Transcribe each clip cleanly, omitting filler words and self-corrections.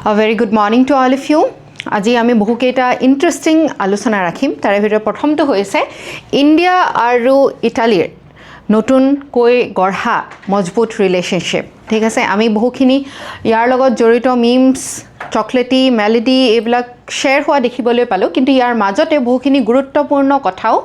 A very good morning to all of you. আজি আমি বহুকেইটা ইণ্টাৰেষ্টিং আলোচনা ৰাখিম তাৰে ভিতৰত প্ৰথমটো হৈছে ইণ্ডিয়া আৰু ইটালীৰ নতুনকৈ গঢ়া মজবুত ৰিলেশ্যনশ্বিপ ঠিক আছে আমি বহুখিনি ইয়াৰ লগত জড়িত মিমছ চকলেটি মেলোডি এইবিলাক শ্বেয়াৰ হোৱা দেখিবলৈ পালোঁ কিন্তু ইয়াৰ মাজতে বহুখিনি গুৰুত্বপূৰ্ণ কথাও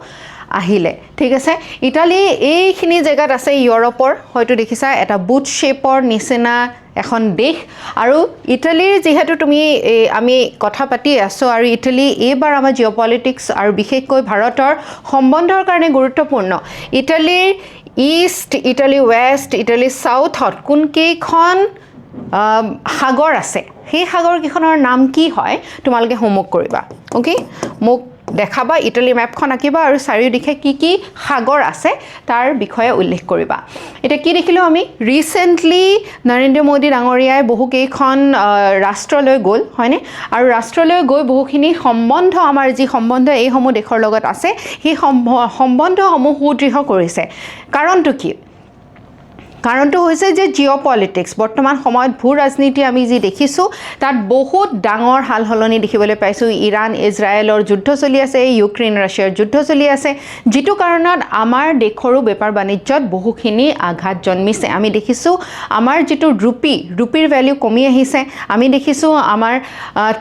আহিলে ঠিক আছে ইটালী এইখিনি জেগাত আছে ইউৰোপৰ হয়তো দেখিছা এটা বুট শেপৰ নিচিনা এখন দেশ আৰু ইটালীৰ যেহেতু তুমি আমি কথা পাতি আছোঁ আৰু ইটালী এইবাৰ আমাৰ জিঅ'পলিটিক্স আৰু বিশেষকৈ ভাৰতৰ সম্বন্ধৰ কাৰণে গুৰুত্বপূৰ্ণ ইটালীৰ ইষ্ট ইটালী ৱেষ্ট ইটালী সাউথত কোনকেইখন সাগৰ আছে সেই সাগৰকেইখনৰ নাম কি হয় তোমালোকে হোমৱৰ্ক কৰিবা অ'কে মোক দেখাবা ইটালী মেপখন আঁকিবা আৰু চাৰিওদিশে কি কি সাগৰ আছে তাৰ বিষয়ে উল্লেখ কৰিবা এটা কি দেখিলোঁ আমি ৰিসেন্টলি নৰেন্দ্ৰ মোদী ডাঙৰীয়াই বহুকেইখন ৰাষ্ট্ৰলৈ গ'ল হয়নে আৰু ৰাষ্ট্ৰলৈ গৈ বহুখিনি সম্বন্ধ আমাৰ যি সম্বন্ধ এইসমূহ দেশৰ লগত আছে সেই সম্বন্ধসমূহ সুদৃঢ় কৰিছে কাৰণটো কি কাৰণটো হৈছে যে জিঅ'পলিটিক্স বৰ্তমান সময়ত ভূ ৰাজনীতি আমি যি দেখিছোঁ তাত বহুত ডাঙৰ হালহলনি দেখিবলৈ পাইছোঁ ইৰাণ ইজৰাইলৰ যুদ্ধ চলি আছে ইউক্ৰেইন ৰাছিয়াৰ যুদ্ধ চলি আছে যিটো কাৰণত আমাৰ দেশৰো বেপাৰ বাণিজ্যত বহুখিনি আঘাত জন্মিছে আমি দেখিছোঁ আমাৰ যিটো ৰুপিৰ ভেলিউ কমি আহিছে আমি দেখিছোঁ আমাৰ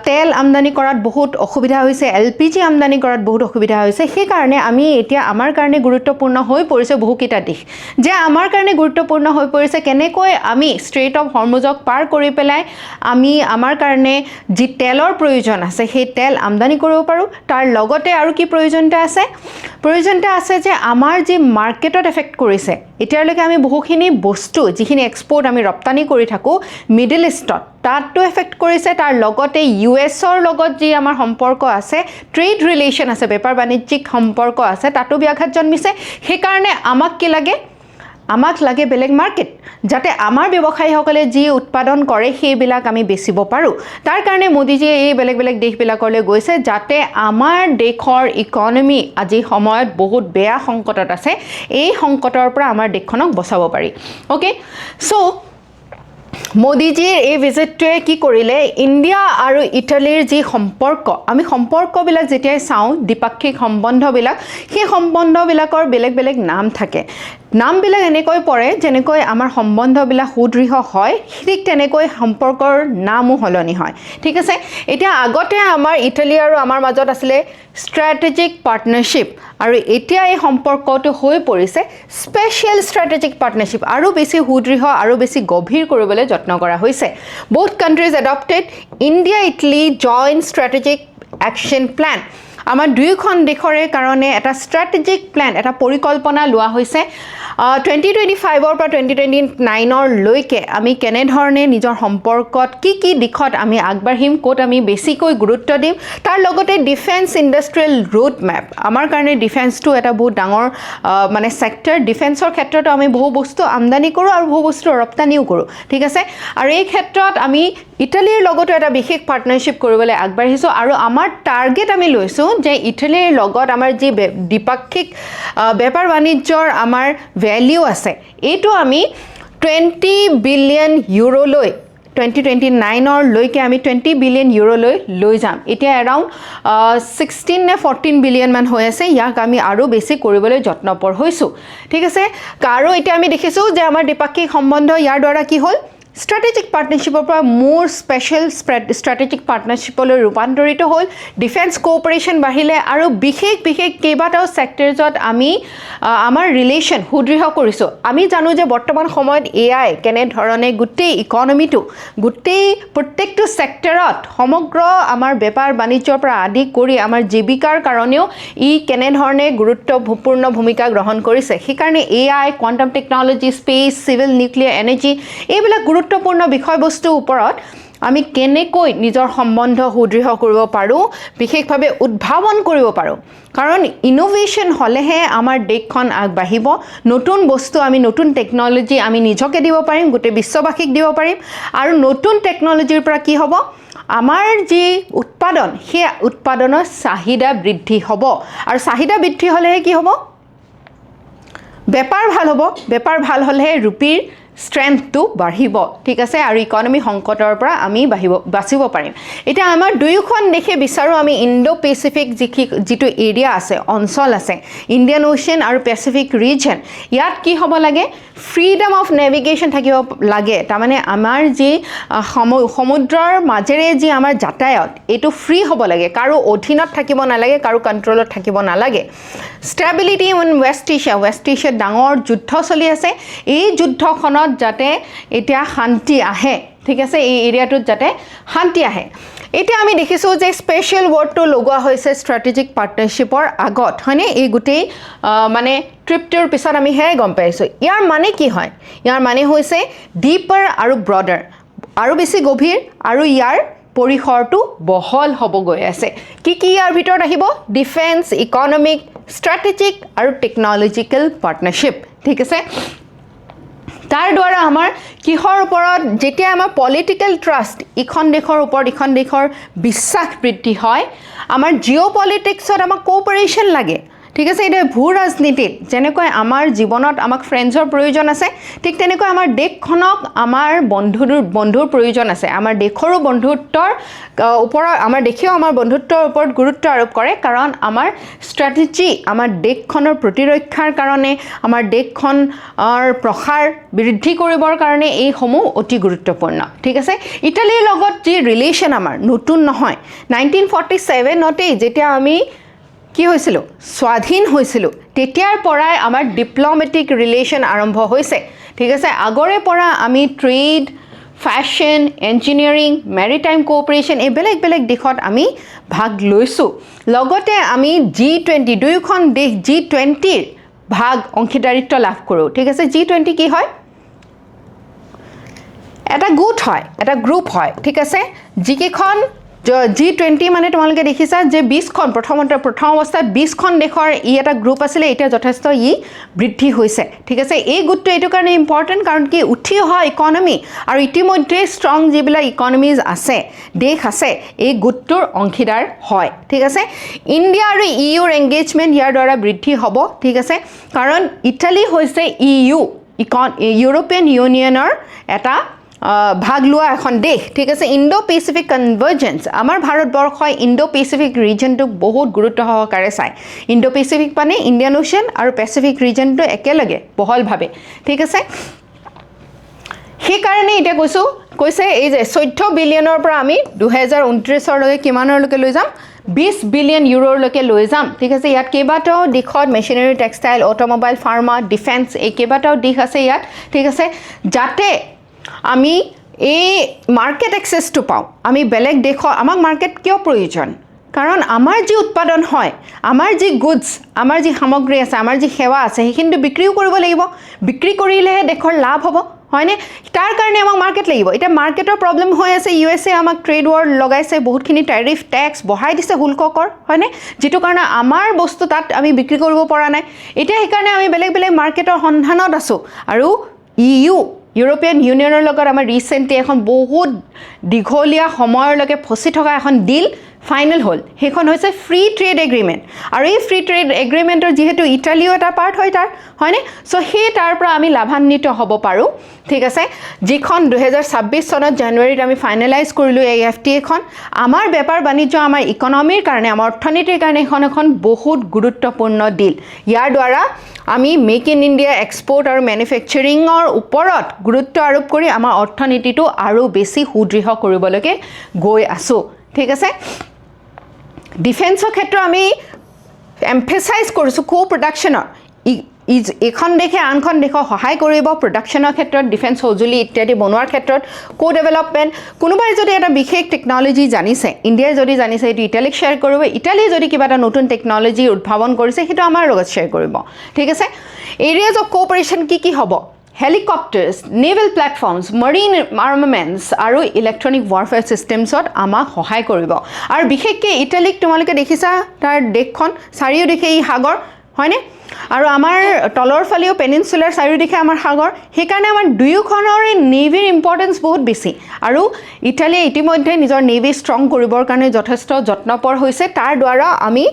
তেল আমদানি কৰাত বহুত অসুবিধা হৈছে LPG আমদানি কৰাত বহুত অসুবিধা হৈছে সেইকাৰণে আমি এতিয়া আমাৰ কাৰণে গুৰুত্বপূৰ্ণ হৈ পৰিছে বহুকেইটা দিশ যে আমাৰ কাৰণে গুৰুত্বপূৰ্ণ হৈ পৰিছে কেনেকৈ আমি ষ্ট্ৰেইট অফ হৰমুজক পাৰ কৰি পেলাই আমি আমাৰ কাৰণে যি তেলৰ প্ৰয়োজন আছে সেই তেল আমদানি কৰিব পাৰোঁ তাৰ লগতে আৰু কি প্ৰয়োজনটা আছে যে আমাৰ যি মাৰ্কেটত এফেক্ট কৰিছে এতিয়ালৈকে আমি বহুখিনি বস্তু যিখিনি এক্সপৰ্ট আমি ৰপ্তানি কৰি থাকোঁ মিডল ইষ্টত তাতটো এফেক্ট কৰিছে তাৰ লগতে USৰ লগত যি আমাৰ সম্পৰ্ক আছে ট্ৰেড ৰিলেশ্যন আছে বেপাৰ বাণিজ্যিক সম্পৰ্ক আছে তাতো ব্যাঘাত জন্মিছে সেইকাৰণে আমাক কি লাগে আমাক লাগে বেলেগ মাৰ্কেট যাতে আমাৰ ব্যৱসায়ীসকলে যি উৎপাদন কৰে সেইবিলাক আমি বেচিব পাৰোঁ তাৰ কাৰণে মোদীজীয়ে এই বেলেগ দেশবিলাকলৈ গৈছে যাতে আমাৰ দেশৰ ইকনমি আজি সময়ত বহুত বেয়া সংকটত আছে এই সংকটৰ পৰা আমাৰ দেশখনক বচাব পাৰি অ'কে চ' মোদীজীৰ এই ভিজিটটোৱে কি কৰিলে ইণ্ডিয়া আৰু ইটালীৰ যি সম্পৰ্ক আমি সম্পৰ্কবিলাক যেতিয়াই চাওঁ দ্বিপাক্ষিক সম্বন্ধবিলাক সেই সম্বন্ধবিলাকৰ বেলেগ নাম থাকে নামবিলাক এনেকৈ পৰে যেনেকৈ আমাৰ সম্বন্ধবিলাক সুদৃঢ় হয় ঠিক তেনেকৈ সম্পৰ্কৰ নামো সলনি হয় ঠিক আছে এতিয়া আগতে আমাৰ ইটালী আৰু আমাৰ মাজত আছিলে ষ্ট্ৰেটেজিক পাৰ্টনাৰশ্বিপ আৰু এতিয়া এই সম্পৰ্কটো হৈ পৰিছে স্পেচিয়েল ষ্ট্ৰেটেজিক পাৰ্টনাৰশ্বিপ আৰু বেছি সুদৃঢ় আৰু বেছি গভীৰ কৰিবলৈ যত্ন কৰা হৈছে both countries adopted India Italy joint strategic action plan আমাৰ দুয়োখন দেশৰে কাৰণে এটা ষ্ট্ৰেটেজিক প্ল্যান এটা পৰিকল্পনা লোৱা হৈছে 2025 পৰা 2029 লৈকে আমি কেনেধৰণে নিজৰ সম্পৰ্কত কি দিশত আমি আগবাঢ়িম ক'ত আমি বেছিকৈ গুৰুত্ব দিম তাৰ লগতে ডিফেন্স ইণ্ডাষ্ট্ৰিয়েল ৰোড মেপ আমাৰ কাৰণে ডিফেন্সটো এটা বহুত ডাঙৰ মানে সেক্টৰ ডিফেন্সৰ ক্ষেত্ৰত আমি বহু বস্তু আমদানি কৰোঁ আৰু বহু বস্তু ৰপ্তানিও কৰোঁ ঠিক আছে আৰু এই ক্ষেত্ৰত আমি ইটালীৰ লগতো এটা বিশেষ পাৰ্টনাৰশ্বিপ কৰিবলৈ আগবাঢ়িছোঁ আৰু আমাৰ টাৰ্গেট আমি লৈছোঁ যে ইটালীৰ লগত আমাৰ যি দ্বিপাক্ষিক বেপাৰ বাণিজ্যৰ আমাৰ ভেলিউ আছে এইটো আমি 20 বিলিয়ন ইউৰোলৈ 2029 লৈকে আমি 20 বিলিয়ন ইউৰোলৈ লৈ যাম এতিয়া এৰাউণ্ড 16 নে 14 বিলিয়ন মান হৈ আছে ইয়াক আমি আৰু বেছি কৰিবলৈ যত্নপৰ হৈছোঁ ঠিক আছে আৰু এতিয়া আমি দেখিছোঁ যে আমাৰ দ্বিপাক্ষিক সম্বন্ধ ইয়াৰ দ্বাৰা কি হ'ল ষ্ট্ৰেটেজিক পাৰ্টনাৰশ্বিপৰ পৰা মোৰ স্পেচিয়েল ষ্ট্ৰেটেজিক পাৰ্টনাৰশ্বিপলৈ ৰূপান্তৰিত হ'ল ডিফেন্স কোঅপাৰেশ্যন বাঢ়িলে আৰু বিশেষ কেইবাটাও ছেক্টৰছত আমি আমাৰ ৰিলেশ্যন সুদৃঢ় কৰিছোঁ আমি জানো যে বৰ্তমান সময়ত AI কেনেধৰণে গোটেই ইকনমিটো প্ৰত্যেকটো ছেক্টৰত সমগ্ৰ আমাৰ বেপাৰ বাণিজ্যৰ পৰা আদি কৰি আমাৰ জীৱিকাৰ কাৰণেও ই কেনেধৰণে গুৰুত্বপূৰ্ণ ভূমিকা গ্ৰহণ কৰিছে সেইকাৰণে AI quantum technology space civil nuclear energy এইবিলাক গুৰুত্বপূৰ্ণ বিষয়বস্তুৰ ওপৰত আমি কেনেকৈ নিজৰ সম্বন্ধ সুদৃঢ় কৰিব পাৰোঁ বিশেষভাৱে উদ্ভাৱন কৰিব পাৰোঁ কাৰণ ইনোভেশ্যন হ'লেহে আমাৰ দেশখন আগবাঢ়িব নতুন বস্তু আমি নতুন টেকন'লজি আমি নিজকে দিব পাৰিম গোটেই বিশ্ববাসীক দিব পাৰিম আৰু নতুন টেকন'লজিৰ পৰা কি হ'ব আমাৰ যি উৎপাদন সেই উৎপাদনৰ চাহিদা বৃদ্ধি হ'ব আৰু চাহিদা বৃদ্ধি হ'লেহে কি হ'ব বেপাৰ ভাল হ'ব বেপাৰ ভাল হ'লেহে ৰুপিৰ ষ্ট্ৰেংথটো বাঢ়িব ঠিক আছে আৰু ইকনমি সংকটৰ পৰা আমি বাচিব পাৰিম এতিয়া আমাৰ দুয়োখন দেশে বিচাৰো আমি ইণ্ডো পেচিফিক যিটো এৰিয়া আছে অঞ্চল আছে ইণ্ডিয়ান ওশেন আৰু পেচিফিক ৰিজন ইয়াত কি হ'ব লাগে ফ্ৰীডম অফ নেভিগেশ্যন থাকিব লাগে তাৰমানে আমাৰ যি সমুদ্ৰৰ মাজেৰে যি আমাৰ যাতায়াত এইটো ফ্ৰী হ'ব লাগে কাৰো অধীনত থাকিব নালাগে কাৰো কণ্ট্ৰলত থাকিব নালাগে ষ্টেবিলিটি ইন ৱেষ্ট এছিয়াত ডাঙৰ যুদ্ধ চলি আছে এই যুদ্ধখনত যাতে এতিয়া শান্তি আহে ঠিক আছে এই এৰিয়াটোত যাতে শান্তি আহে এতিয়া আমি দেখিছোঁ যে স্পেচিয়েল ৱৰ্ডটো লগোৱা হৈছে ষ্ট্ৰেটেজিক পাৰ্টনাৰশ্বিপৰ আগত হয়নে এই গোটেই মানে ট্ৰিপটোৰ পিছত আমি সেয়াই গম পাইছোঁ ইয়াৰ মানে কি হয় ইয়াৰ মানে হৈছে ডিপাৰ আৰু ব্ৰডাৰ আৰু বেছি গভীৰ আৰু ইয়াৰ পৰিসৰটো বহল হ'ব গৈ আছে কি ইয়াৰ ভিতৰত আহিব ডিফেন্স ইকনমিক ষ্ট্ৰেটেজিক আৰু টেকনলজিকেল পাৰ্টনাৰশ্বিপ ঠিক আছে তাৰ দ্বাৰা আমাৰ কিহৰ ওপৰত যেতিয়া আমাৰ পলিটিকেল ট্ৰাষ্ট ইখন দেশৰ ওপৰত ইখন দেশৰ বিশ্বাস বৃদ্ধি হয় আমাৰ জিঅ' পলিটিক্সত আমাক কোঅপাৰেশ্যন লাগে ঠিক আছে এতিয়া ভূ ৰাজনীতিত যেনেকৈ আমাৰ জীৱনত আমাক ফ্ৰেণ্ডছৰ প্ৰয়োজন আছে ঠিক তেনেকৈ আমাৰ দেশখনক আমাৰ বন্ধুৰ প্ৰয়োজন আছে আমাৰ দেশৰো বন্ধুত্বৰ ওপৰত আমাৰ দেশেও আমাৰ বন্ধুত্বৰ ওপৰত গুৰুত্ব আৰোপ কৰে কাৰণ আমাৰ ষ্ট্ৰেটেজি আমাৰ দেশখনৰ প্ৰতিৰক্ষাৰ কাৰণে আমাৰ দেশখনৰ প্ৰসাৰ বৃদ্ধি কৰিবৰ কাৰণে এইসমূহ অতি গুৰুত্বপূৰ্ণ ঠিক আছে ইটালীৰ লগত যি ৰিলেশ্যন আমাৰ নতুন নহয় 1947 যেতিয়া আমি কি হৈছিল স্বাধীন হৈছিল তেতিয়াৰ পৰাই আমাৰ ডিপ্ল'মেটিক ৰিলেশ্যন আৰম্ভ হৈছে ঠিক আছে আগৰে পৰা আমি trade fashion engineering maritime cooperation এই বেলেগ বেলেগ দিশত আমি ভাগ লৈছোঁ লগতে আমি G20 দুয়োখন দেশ G20ৰ ভাগ অংশীদাৰিত্ব লাভ কৰোঁ ঠিক আছে G20 কি হয় এটা গোট হয় এটা গ্ৰুপ হয় ঠিক আছে যিকেইখন G20 মানে তোমালোকে দেখিছা যে 20খন প্ৰথম অৱস্থাত 20খন দেশৰ এটা গ্ৰুপ আছিলে এতিয়া যথেষ্ট বৃদ্ধি হৈছে ঠিক আছে এই গোটটো এইটো কাৰণে ইম্পৰ্টেণ্ট কাৰণ কি উঠি অহা ইকনমি আৰু ইতিমধ্যে ষ্ট্ৰং যিবিলাক ইকনমিজ আছে দেশ আছে এই গোটটোৰ অংশীদাৰ হয় ঠিক আছে ইণ্ডিয়া আৰু ইউৰ এংগেজমেণ্ট ইয়াৰ দ্বাৰা বৃদ্ধি হ'ব ঠিক আছে কাৰণ ইটালী হৈছে ইউৰোপিয়ান ইউনিয়নৰ এটা ভাগ লোৱা এখন দেশ ঠিক আছে ইণ্ডো পেচিফিক কনভাৰ্জেন্স আমাৰ ভাৰতবৰ্ষই ইণ্ডো পেচিফিক ৰিজনটোক বহুত গুৰুত্ব সহকাৰে চায় ইণ্ডো পেচিফিক মানে ইণ্ডিয়ান ওশেন আৰু পেচিফিক ৰিজনটো একেলগে বহলভাৱে ঠিক আছে সেইকাৰণে এতিয়া কৈছে এই যে 14 বিলিয়নৰ পৰা আমি 2029 কিমানলৈকে লৈ যাম 20 বিলিয়ন ইউৰোলৈকে লৈ যাম ঠিক আছে ইয়াত কেইবাটাও দিশত machinery textile automobile pharma defence এই কেইবাটাও দিশ আছে ইয়াত ঠিক আছে যাতে আমি এই মাৰ্কেট এক্সেছটো পাওঁ আমি বেলেগ দেশৰ আমাক মাৰ্কেট কিয় প্ৰয়োজন কাৰণ আমাৰ যি উৎপাদন হয় আমাৰ যি গুডছ আমাৰ যি সামগ্ৰী আছে আমাৰ যি সেৱা আছে সেইখিনিটো বিক্ৰীও কৰিব লাগিব বিক্ৰী কৰিলেহে দেশৰ লাভ হ'ব হয়নে তাৰ কাৰণে আমাক মাৰ্কেট লাগিব এতিয়া মাৰ্কেটৰ প্ৰব্লেম হৈ আছে USA আমাক ট্ৰেড ৱাৰ লগাইছে বহুতখিনি ট্যাৰিফ টেক্স বঢ়াই দিছে শুল্ক কৰ হয়নে যেটো কাৰণে আমাৰ বস্তু তাত আমি বিক্ৰী কৰিব পৰা নাই এতিয়া সেইকাৰণে আমি বেলেগ বেলেগ মাৰ্কেটৰ সন্ধানত আছো আৰু ইউৰোপিয়ান ইউনিয়নৰ লগত আমাৰ ৰিসেন্টলি এখন বহুত দীঘলীয়া সময়লৈকে ফচি থকা এখন ডিল ফাইনেল হ'ল সেইখন হৈছে ফ্ৰী ট্ৰেড এগ্ৰিমেণ্ট আৰু এই ফ্ৰী ট্ৰেড এগ্ৰিমেণ্টৰ যিহেতু ইটালীও এটা পাৰ্ট হয় হয়নে সো সেই তাৰ পৰা আমি লাভান্বিত হ'ব পাৰোঁ ঠিক আছে যিখন 2026 চনত জানুৱাৰীত আমি ফাইনেলাইজ কৰিলোঁ এই FTA খন আমাৰ বেপাৰ বাণিজ্য আমাৰ ইকনমিৰ কাৰণে আমাৰ অৰ্থনীতিৰ কাৰণে এখন বহুত গুৰুত্বপূৰ্ণ ডিল ইয়াৰ দ্বাৰা আমি মেক ইন ইণ্ডিয়া এক্সপোৰ্ট আৰু মেনুফেকচাৰিঙৰ ওপৰত গুৰুত্ব আৰোপ কৰি আমাৰ অৰ্থনীতিটো আৰু বেছি সুদৃঢ় কৰিবলৈকে গৈ আছোঁ ঠিক আছে ডিফেন্সৰ ক্ষেত্ৰত আমি এমফেচাইজ কৰিছোঁ কো প্ৰডাকশ্যনৰ এখন দেশে আনখন দেশক সহায় কৰিব প্ৰডাকশ্যনৰ ক্ষেত্ৰত ডিফেন্স সঁজুলি ইত্যাদি বনোৱাৰ ক্ষেত্ৰত কো ডেভেলপমেণ্ট কোনোবাই যদি এটা বিশেষ টেকনলজি জানিছে ইণ্ডিয়াই যদি জানিছে এইটো ইটালীক শ্বেয়াৰ কৰিব ইটালীয়ে যদি কিবা এটা নতুন টেকনলজি উদ্ভাৱন কৰিছে সেইটো আমাৰ লগত শ্বেয়াৰ কৰিব ঠিক আছে এৰিয়াজ অফ কোঅপাৰেশ্যন কি হ'ব হেলিকপ্টাৰ্ছ নেভেল প্লেটফৰ্মছ মাৰিন আৰ্মামেণ্টছ আৰু ইলেক্ট্ৰনিক ৱাৰফেয়াৰ ছিষ্টেমছত আমাক সহায় কৰিব আৰু বিশেষকৈ ইটালীক তোমালোকে দেখিছা তাৰ দেশখন চাৰিওদিশে এই সাগৰ হয়নে আৰু আমাৰ তলৰ ফালেও পেনিনচুলাৰ চাৰিওদিশে আমাৰ সাগৰ সেইকাৰণে আমাৰ দুয়োখনৰ নেভিৰ ইম্পৰ্টেঞ্চ বহুত বেছি আৰু ইটালীয়ে ইতিমধ্যে নিজৰ নেভি ষ্ট্ৰং কৰিবৰ কাৰণে যথেষ্ট যত্নপৰ হৈছে তাৰ দ্বাৰা আমি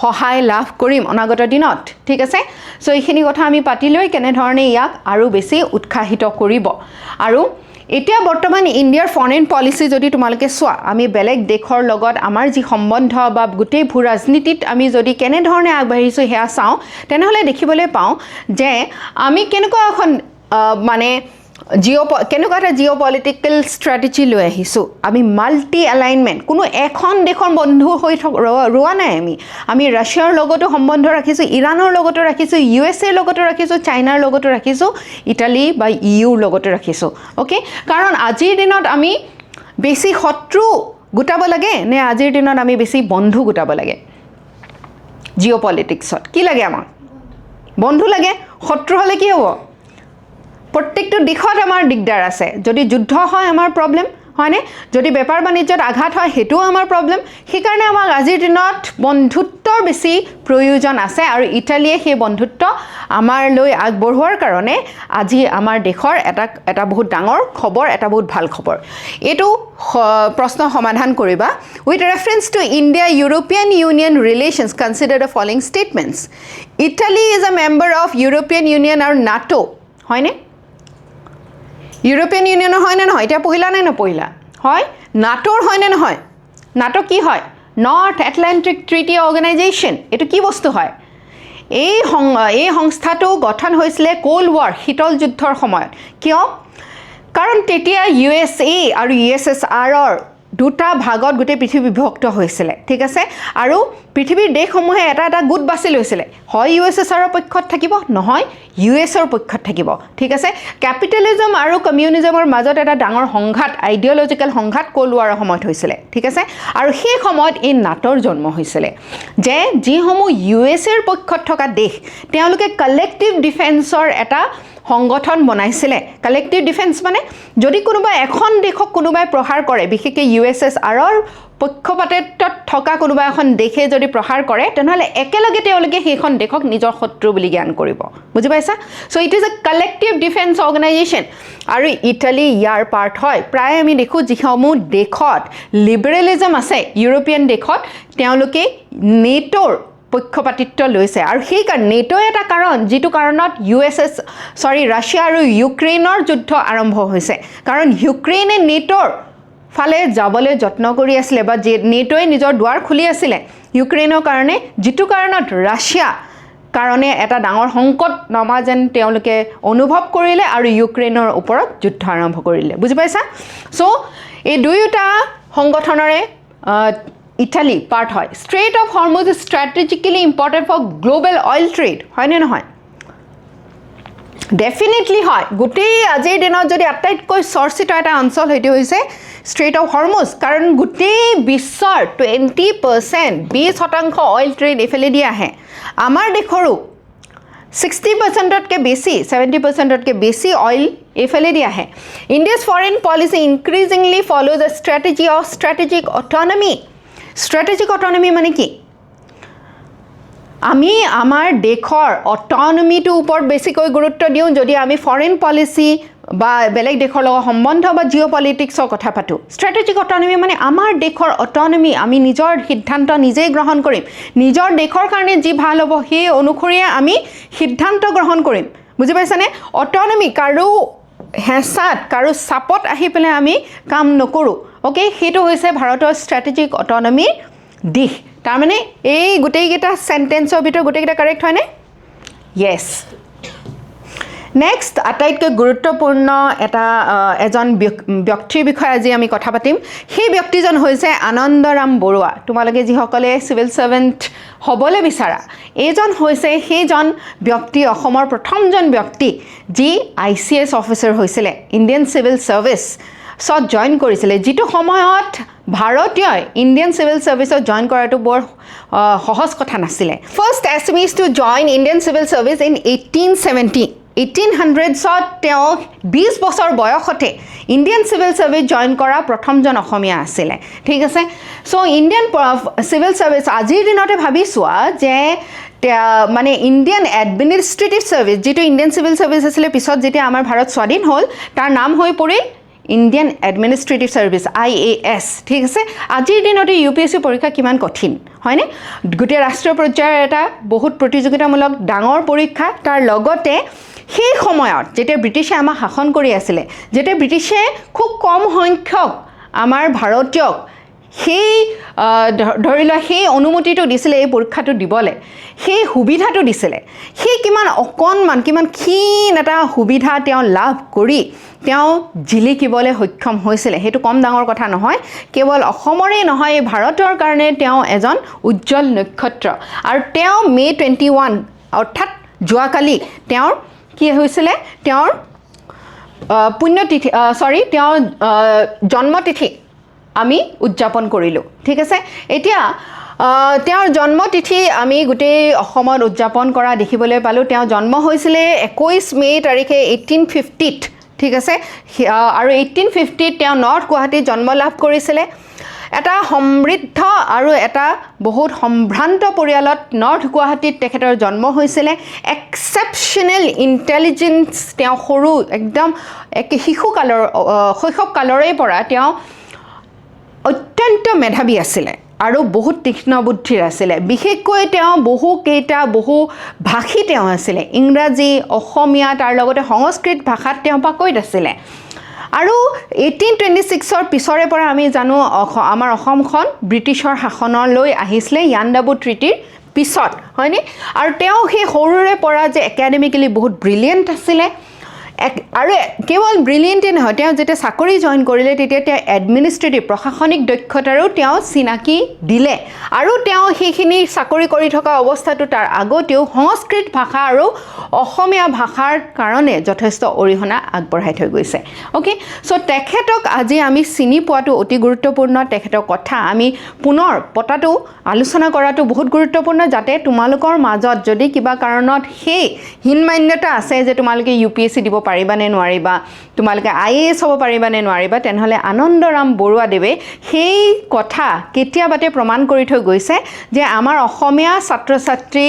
সহায় লাভ কৰিম অনাগত দিনত ঠিক আছে সো এইখিনি কথা আমি পাতি লৈ কেনে ধৰণে ইয়াক আৰু বেছি উৎসাহিত কৰিব আৰু এতিয়া বৰ্তমান ইণ্ডিয়াৰ ফৰেন পলিচি যদি তোমালোকে চোৱা আমি বেলেগ দেশৰ লগত আমাৰ যি সম্বন্ধ বা গোটেই ভূ ৰাজনীতিত আমি যদি কেনে ধৰণে আগবাঢ়িছো হেয়া চাওঁ তেনেহলে দেখিবলৈ পাওঁ যে আমি কেনেকুৱা এখন মানে কেনেকুৱা এটা জিঅ'পলিটিকেল ষ্ট্ৰেটেজি লৈ আহিছোঁ আমি মাল্টি এলাইনমেণ্ট কোনো এখন দেশৰ বন্ধু হৈ ৰোৱা নাই আমি ৰাছিয়াৰ লগতো সম্বন্ধ ৰাখিছোঁ ইৰাণৰ লগতো ৰাখিছোঁ USA লগতো ৰাখিছোঁ চাইনাৰ লগতো ৰাখিছোঁ ইটালী বা EUৰ লগতো ৰাখিছোঁ অ'কে কাৰণ আজিৰ দিনত আমি বেছি শত্ৰু গোটাব লাগে নে আজিৰ দিনত আমি বেছি বন্ধু গোটাব লাগে জিঅ'পলিটিক্সত কি লাগে আমাক বন্ধু লাগে শত্ৰু হ'লে কি হ'ব প্ৰত্যেকটো দিশত আমাৰ দিগদাৰ আছে যদি যুদ্ধ হয় আমাৰ প্ৰবলেম হয়নে যদি বেপাৰ বাণিজ্যত আঘাত হয় হেতুও আমাৰ প্ৰবলেম সেইকাৰণে আমাক আজিৰ দিনত বন্ধুত্বৰ বেছি প্ৰয়োজন আছে আৰু ইটালীয়ে সেই বন্ধুত্ব আমাৰ লৈ আগবঢ়োৱাৰ কাৰণে আজি আমাৰ দেশৰ এটা বহুত ডাঙৰ খবৰ এটা বহুত ভাল খবৰ এইটো প্ৰশ্ন সমাধান কৰিবা with reference to India European Union relations consider the following statements Italy is a member of European Union আৰু নাটো হয়নে ইউৰোপিয়ান ইউনিয়নৰ হয় নে নহয় এতিয়া পঢ়িলা নে নপঢ়িলা হয় নাটোৰ হয় নে নহয় নাটো কি হয় নৰ্থ এটলান্টিক ট্ৰিটি অৰ্গেনাইজেশ্যন এইটো কি বস্তু হয় এই সংস্থাটো গঠন হৈছিলে কোল্ড ৱাৰ শীতল যুদ্ধৰ সময়ত কিয় কাৰণ তেতিয়া USA আৰু USSRৰ দুটা ভাগত গোটেই পৃথিৱী বিভক্ত হৈছিলে ঠিক আছে আৰু পৃথিৱীৰ দেশসমূহে এটা গোট বাছি লৈছিলে হয় USSRৰ পক্ষত থাকিব নহয় USৰ পক্ষত থাকিব ঠিক আছে ক্যাপিটালিজম আৰু কমিউনিজমৰ মাজত এটা ডাঙৰ সংঘাত আইডিঅলজিক্যাল সংঘাত কোল্ড ৱাৰৰ সময়ত হৈছিলে ঠিক আছে আৰু সেই সময়ত এই নাটোৰ জন্ম হৈছিলে যে যিসমূহ USৰ পক্ষত থকা দেশ তেওঁলোকে কালেক্টিভ ডিফেন্সৰ এটা সংগঠন বনাইছিলে কালেক্টিভ ডিফেন্স মানে যদি কোনোবা এখন দেশক কোনোবাই প্ৰহাৰ কৰে বিশেষকৈ USSRৰ পক্ষপাতিত্বত থকা কোনোবা এখন দেশে যদি প্ৰহাৰ কৰে তেনেহলে একেলগে তেওঁলোকে সেইখন দেশক নিজৰ শত্ৰু বুলি জ্ঞান কৰিব বুজি পাইছা so it is a collective defence organisation আৰু ইটালী ইয়াৰ পাৰ্ট হয় প্ৰায় আমি দেখো যিসমূহ দেশত লিবাৰেলিজম আছে ইউৰোপিয়ান দেশত তেওঁলোকে নেটোৰ পক্ষপাতিত্ব লৈছে আৰু সেই কাৰণ নেটো এটা কাৰণ যিটো কাৰণত ৰাছিয়া আৰু ইউক্ৰেইনৰ যুদ্ধ আৰম্ভ হৈছে কাৰণ ইউক্ৰেইনে নেটোৰ ফালে যাবলৈ যত্ন কৰি আছিল বা নেটোৱে নিজৰ দুৱাৰ খুলি আছিল ইউক্ৰেইনৰ কাৰণে যিটো কাৰণত ৰাছিয়া কাৰণে এটা ডাঙৰ সংকট নমা যেন তেওঁলোকে অনুভৱ কৰিলে আৰু ইউক্ৰেইনৰ ওপৰত যুদ্ধ আৰম্ভ কৰিলে বুজি পাইছা সো এই দুয়োটা সংগঠনৰে ইটালী পাৰ্ট হয় strait of Hormuz is strategically important for global oil trade হয়নে নহয় ডেফিনেটলি হয় গোটেই আজিৰ দিনত যদি আটাইতকৈ চৰ্চিত এটা অঞ্চল সেইটো হৈছে ষ্ট্ৰেইট অফ হৰমুজ কাৰণ গোটেই বিশ্বৰ 20% 20% অইল ট্ৰেড এফালেদি আহে আমাৰ দেশৰো 60%তকৈ বেছি 70%তকৈ বেছি অইল এফালেদি আহে India's foreign policy increasingly follows a strategy of strategic autonomy strategic autonomy মানে কি আমি আমাৰ দেশৰ অটনমিটোৰ ওপৰত বেছিকৈ গুৰুত্ব দিওঁ যদি আমি ফৰেন পলিচি বা বেলেগ দেশৰ লগত সম্বন্ধ বা জিঅ'পলিটিক্সৰ কথা পাতোঁ ষ্ট্ৰেটেজিক অটনমি মানে আমাৰ দেশৰ অটনমি আমি নিজৰ সিদ্ধান্ত নিজেই গ্ৰহণ কৰিম নিজৰ দেশৰ কাৰণে যি ভাল হ'ব সেই অনুসৰিয়ে আমি সিদ্ধান্ত গ্ৰহণ কৰিম বুজি পাইছানে অটনমি কাৰো হেঁচাত কাৰো চাপত আহি পেলাই আমি কাম নকৰোঁ অ'কে সেইটো হৈছে ভাৰতৰ ষ্ট্ৰেটেজিক অটনমিৰ দিশ তাৰমানে এই গোটেইকেইটা সেন্টেন্সৰ ভিতৰত গোটেইকেইটা কাৰেক্ট হয়নে ইয়েছ নেক্সট আটাইতকৈ গুৰুত্বপূৰ্ণ এটা এজন ব্যক্তিৰ বিষয়ে আজি আমি কথা পাতিম সেই ব্যক্তিজন হৈছে আনন্দৰাম বৰুৱা তোমালোকে যিসকলে সিভিল সাৰ্ভেন্ট হ'বলৈ বিচাৰা এইজন হৈছে সেইজন ব্যক্তি অসমৰ প্ৰথমজন ব্যক্তি যি ICS অফিচাৰ হৈছিলে ইণ্ডিয়ান সিভিল সাৰ্ভিচ সত জয়েন কৰিছিলে যিটো সময়ত ভাৰতীয় ইণ্ডিয়ান সিভিল সাৰ্ভিসত জয়েন কৰাটো বৰ সহজ কথা নাছিলে ফাৰ্ষ্ট এছএমইজ to join Indian civil service in 1800সত তেওঁ 20 বছৰ বয়সতে ইণ্ডিয়ান সিভিল সাৰ্ভিস জয়েন কৰা প্ৰথমজন অসমীয়া আছিলে ঠিক আছে সো ইণ্ডিয়ান সিভিল সাৰ্ভিস আজিৰ দিনতে ভাবি চোৱা যে মানে ইণ্ডিয়ান এডমিনিষ্ট্ৰেটিভ সাৰ্ভিস যেটো ইণ্ডিয়ান সিভিল সাৰ্ভিস আছিলে পিছত যেতিয়া আমাৰ ভাৰত স্বাধীন হ'ল তাৰ নাম হৈ পৰিল ইণ্ডিয়ান এডমিনিষ্ট্ৰেটিভ ছাৰ্ভিচ IAS ঠিক আছে আজিৰ দিনতে UPSC পৰীক্ষা কিমান কঠিন হয়নে গোটেই ৰাষ্ট্ৰীয় পৰ্যায়ৰ এটা বহুত প্ৰতিযোগিতামূলক ডাঙৰ পৰীক্ষা তাৰ লগতে সেই সময়ত যেতিয়া ব্ৰিটিছে আমাক শাসন কৰি আছিলে যেতিয়া ব্ৰিটিছে খুব কম সংখ্যক আমাৰ ভাৰতীয়ক সেই ধৰি লোৱা সেই অনুমতিটো দিছিলে এই পৰীক্ষাটো দিবলৈ সেই সুবিধাটো দিছিলে সেই কিমান অকণমান কিমান ক্ষীণ এটা সুবিধা তেওঁ লাভ কৰি তেওঁ জিলিকিবলৈ সক্ষম হৈছিলে সেইটো কম ডাঙৰ কথা নহয় কেৱল অসমৰেই নহয় ভাৰতৰ কাৰণে তেওঁ এজন উজ্জ্বল নক্ষত্ৰ আৰু তেওঁ মে' 21 অৰ্থাৎ যোৱাকালি তেওঁৰ কি হৈছিলে তেওঁৰ পুণ্যতিথি তেওঁৰ জন্মতিথি আমি উদযাপন কৰিলোঁ ঠিক আছে এতিয়া তেওঁৰ জন্মতিথি আমি গোটেই অসমত উদযাপন কৰা দেখিবলৈ পালোঁ তেওঁ জন্ম হৈছিলে 21 মে' তাৰিখে 1850ত ঠিক আছে আৰু 1850ত তেওঁ নৰ্থ গুৱাহাটীত জন্ম লাভ কৰিছিলে এটা সমৃদ্ধ আৰু এটা বহুত সম্ভ্ৰান্ত পৰিয়ালত নৰ্থ গুৱাহাটীত তেখেতৰ জন্ম হৈছিলে এক্সেপশ্যনেল ইণ্টেলিজেন্স তেওঁ সৰু একদম শিশুকালৰ শৈশৱকালৰেই পৰা তেওঁ অত্যন্ত মেধাৱী আছিলে আৰু বহুত তীক্ষ্ণ বুদ্ধিৰ আছিলে বিশেষকৈ তেওঁ বহু ভাষী তেওঁ আছিলে ইংৰাজী অসমীয়া তাৰ লগতে সংস্কৃত ভাষাত তেওঁ পাকৈত আছিলে আৰু 1826ৰ পিছৰে পৰা আমি জানো আমাৰ অসমখন ব্ৰিটিছৰ শাসনলৈ আহিছিলে ইয়াণ্ডাবু ট্ৰিটিৰ পিছত হয়নে আৰু তেওঁ সেই সৰুৰে পৰা যে একাডেমিকেলি বহুত ব্ৰিলিয়েণ্ট আছিলে আৰু কেৱল ব্ৰিলিয়েণ্টে নহয় তেওঁ যেতিয়া চাকৰি জইন কৰিলে তেতিয়া তেওঁ এডমিনিষ্ট্ৰেটিভ প্ৰশাসনিক দক্ষতাৰো তেওঁ চিনাকি দিলে আৰু তেওঁ সেইখিনি চাকৰি কৰি থকা অৱস্থাটো তাৰ আগতেও সংস্কৃত ভাষা আৰু অসমীয়া ভাষাৰ কাৰণে যথেষ্ট অৰিহণা আগবঢ়াই থৈ গৈছে অ'কে চ' তেখেতক আজি আমি চিনি পোৱাটো অতি গুৰুত্বপূৰ্ণ তেখেতৰ কথা আমি পুনৰ পতাটো আলোচনা কৰাটো বহুত গুৰুত্বপূৰ্ণ যাতে তোমালোকৰ মাজত যদি কিবা কাৰণত সেই হীনমান্যতা আছে যে তোমালোকে UPSC দিব পাৰিবা নে নোৱাৰিবা তোমালোকে IAS হ'ব পাৰিবা নে নোৱাৰিবা তেনেহ'লে আনন্দৰাম বৰুৱাদেৱে সেই কথা কেতিয়াবাতে প্ৰমাণ কৰি থৈ গৈছে যে আমাৰ অসমীয়া ছাত্ৰ ছাত্ৰী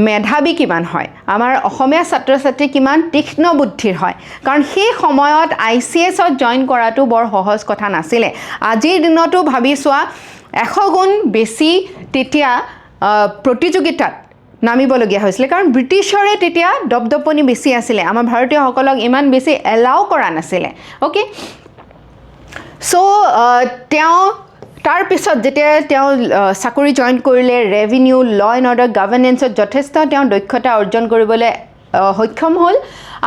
মেধাৱী কিমান হয় আমাৰ অসমীয়া ছাত্ৰ ছাত্ৰী কিমান তীক্ষ্ণ বুদ্ধিৰ হয় কাৰণ সেই সময়ত ICSত জইন কৰাটো বৰ সহজ কথা নাছিলে আজিৰ দিনতো ভাবি চোৱা 100 গুণ বেছি তেতিয়া প্ৰতিযোগিতাত নামিবলগীয়া হৈছিলে কাৰণ ব্ৰিটিছৰে তেতিয়া দপদপনি বেছি আছিলে আমাৰ ভাৰতীয়সকলক ইমান বেছি এলাউ কৰা নাছিলে অ'কে চ' তেওঁ তাৰ পিছত যেতিয়া তেওঁ চাকৰি জইন কৰিলে ৰেভিনিউ ল এণ্ড অৰ্ডাৰ গভৰ্নেন্সত যথেষ্ট তেওঁ দক্ষতা অৰ্জন কৰিবলৈ সক্ষম হ'ল